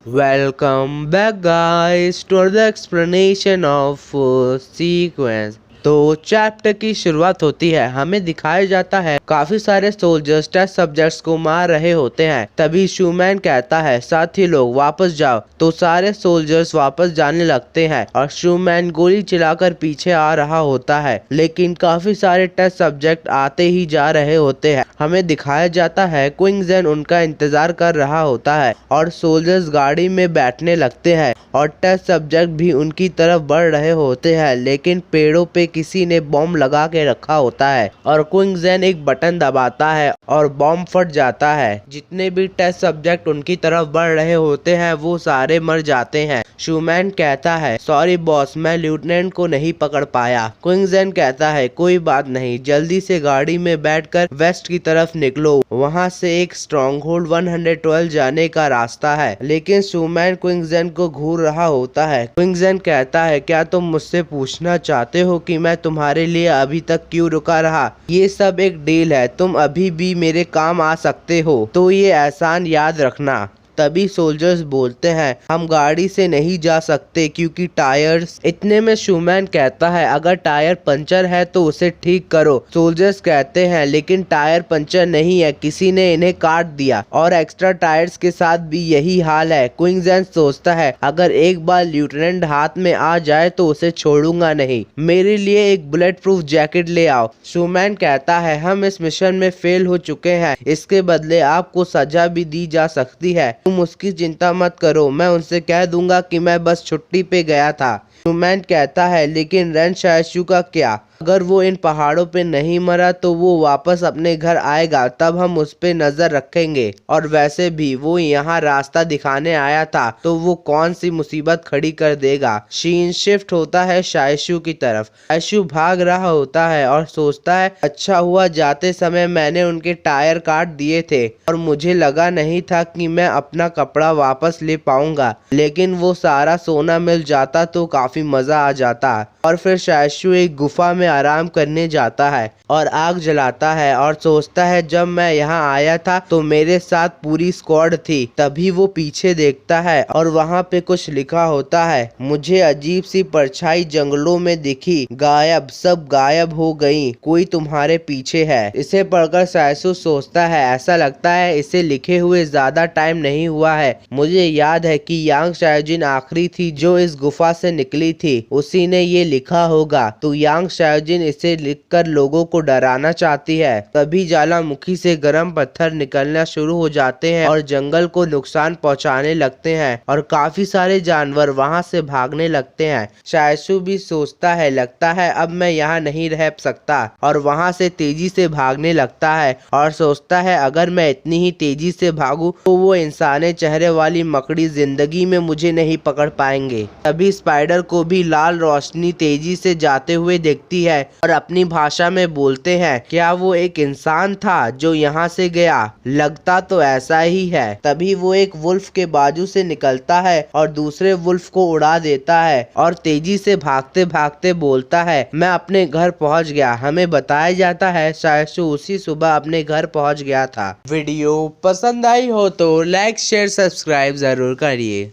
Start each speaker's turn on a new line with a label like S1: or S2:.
S1: Welcome back guys to the explanation of sequence। तो chapter की शुरुआत होती है। हमें दिखाया जाता है काफी सारे सोल्जर्स टेस्ट सब्जेक्ट्स को मार रहे होते हैं। तभी शूमैन कहता है साथी लोग वापस जाओ। तो सारे सोल्जर्स वापस जाने लगते हैं और शूमैन गोली चलाकर पीछे आ रहा होता है, लेकिन काफी सारे टेस्ट सब्जेक्ट आते ही जा रहे होते हैं। हमें दिखाया जाता है क्विंगजन उनका इंतजार कर रहा होता है और सोल्जर्स गाड़ी में बैठने लगते हैं और टेस्ट सब्जेक्ट भी उनकी तरफ बढ़ रहे होते हैं, लेकिन पेड़ों पे किसी ने बॉम्ब लगा के रखा होता है और क्विंगजन एक बटन दबाता है और बॉम्ब फट जाता है। जितने भी टेस्ट सब्जेक्ट उनकी तरफ बढ़ रहे होते हैं वो सारे मर जाते हैं। शूमैन कहता है सॉरी बॉस, मैं लेफ्टिनेंट को नहीं पकड़ पाया। क्विंगजन कहता है कोई बात नहीं, जल्दी से गाड़ी में बैठकर वेस्ट की तरफ निकलो, वहां से एक स्ट्रॉन्ग होल्ड 112 जाने का रास्ता है। लेकिन शूमैन क्विंगजन को घूर रहा होता है। क्विंगजन कहता है क्या तुम मुझसे पूछना चाहते हो कि मैं तुम्हारे लिए अभी तक क्यों रुका रहा? ये सब एक डील है, तुम अभी भी मेरे काम आ सकते हो, तो ये एहसान याद रखना। तभी सोल्जर्स बोलते हैं हम गाड़ी से नहीं जा सकते क्योंकि टायर्स। इतने में शूमैन कहता है अगर टायर पंचर है तो उसे ठीक करो। सोल्जर्स कहते हैं लेकिन टायर पंचर नहीं है, किसी ने इन्हें काट दिया और एक्स्ट्रा टायर्स के साथ भी यही हाल है। क्विंगजन सोचता है अगर एक बार लेफ्टिनेंट हाथ में आ जाए तो उसे छोड़ूंगा नहीं, मेरे लिए एक बुलेट प्रूफ जैकेट ले आओ। शूमैन कहता है हम इस मिशन में फेल हो चुके हैं, इसके बदले आपको सजा भी दी जा सकती है, तुम उसकी चिंता मत करो, मैं उनसे कह दूंगा कि मैं बस छुट्टी पे गया था। शूमैन कहता है लेकिन रेन शायशु का क्या? अगर वो इन पहाड़ों पे नहीं मरा तो वो वापस अपने घर आएगा, तब हम उस पे नजर रखेंगे। और वैसे भी वो यहाँ रास्ता दिखाने आया था, तो वो कौन सी मुसीबत खड़ी कर देगा। सीन शिफ्ट होता है शायशु की तरफ। शायशु भाग रहा होता है और सोचता है अच्छा हुआ जाते समय मैंने उनके टायर काट दिए थे और मुझे लगा नहीं था कि मैं अपना कपड़ा वापस ले पाऊंगा, लेकिन वो सारा सोना मिल जाता तो काफी मजा आ जाता। और फिर शायशु एक गुफा में आराम करने जाता है और आग जलाता है और सोचता है जब मैं यहाँ आया था तो मेरे साथ पूरी स्क्वाड थी। तभी वो पीछे देखता है और वहाँ पे कुछ लिखा होता है मुझे अजीब सी परछाई जंगलों में दिखी, गायब, सब गायब हो गई, कोई तुम्हारे पीछे है। इसे पढ़कर शायशु सोचता है ऐसा लगता है इसे लिखे हुए ज्यादा टाइम नहीं हुआ है। मुझे याद है कि यांग शायोजिन आखिरी थी जो इस गुफा से निकली थी, उसी ने ये लिखा होगा। तो यांग शायोजिन इसे लिखकर लोगों को डराना चाहती है। तभी ज्वालामुखी से गर्म पत्थर निकलना शुरू हो जाते हैं और जंगल को नुकसान पहुंचाने लगते हैं और काफी सारे जानवर वहां से भागने लगते हैं। शायशु भी सोचता है लगता है अब मैं यहाँ नहीं रह सकता और वहां से तेजी से भागने लगता है और सोचता है अगर मैं इतनी ही तेजी से भागूं तो वो इंसानी चेहरे वाली मकड़ी जिंदगी में मुझे नहीं पकड़ पाएंगे। तभी स्पाइडर को भी लाल रोशनी तेजी से जाते हुए देखती है और अपनी भाषा में बोलते हैं क्या वो एक इंसान था जो यहाँ से गया? लगता तो ऐसा ही है। तभी वो एक वुल्फ के बाजू से निकलता है और दूसरे वुल्फ को उड़ा देता है और तेजी से भागते भागते बोलता है मैं अपने घर पहुँच गया। हमें बताया जाता है शायशु उसी सुबह अपने घर पहुँच गया था। वीडियो पसंद आई हो तो लाइक शेयर सब्सक्राइब जरूर करिए।